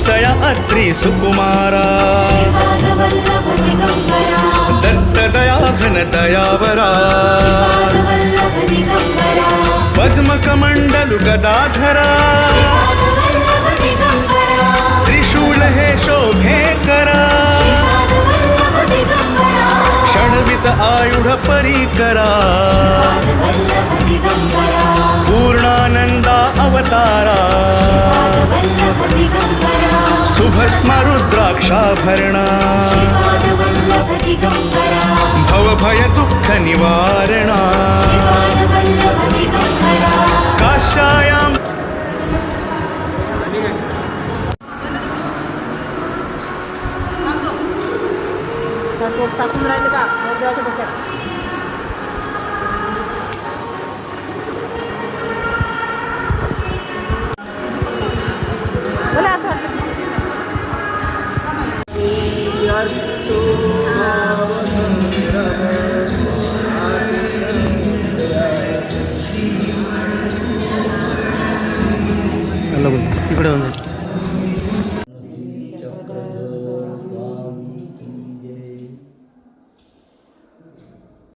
वत्सया अत्रि सुकुमारा दत्तदया घन दयावरा पद्मकमण्डलु गदाधरा त्रिशूल हे शोभे करा षड्वित आयुध परिकरा पूर्णानंदा अवतारा शुभस्म रुद्राक्षाभरणा भवभय दुःख निवारणा काशायां टाकून राहिले का देवाच्या डोक्यात बोला असं तिकडे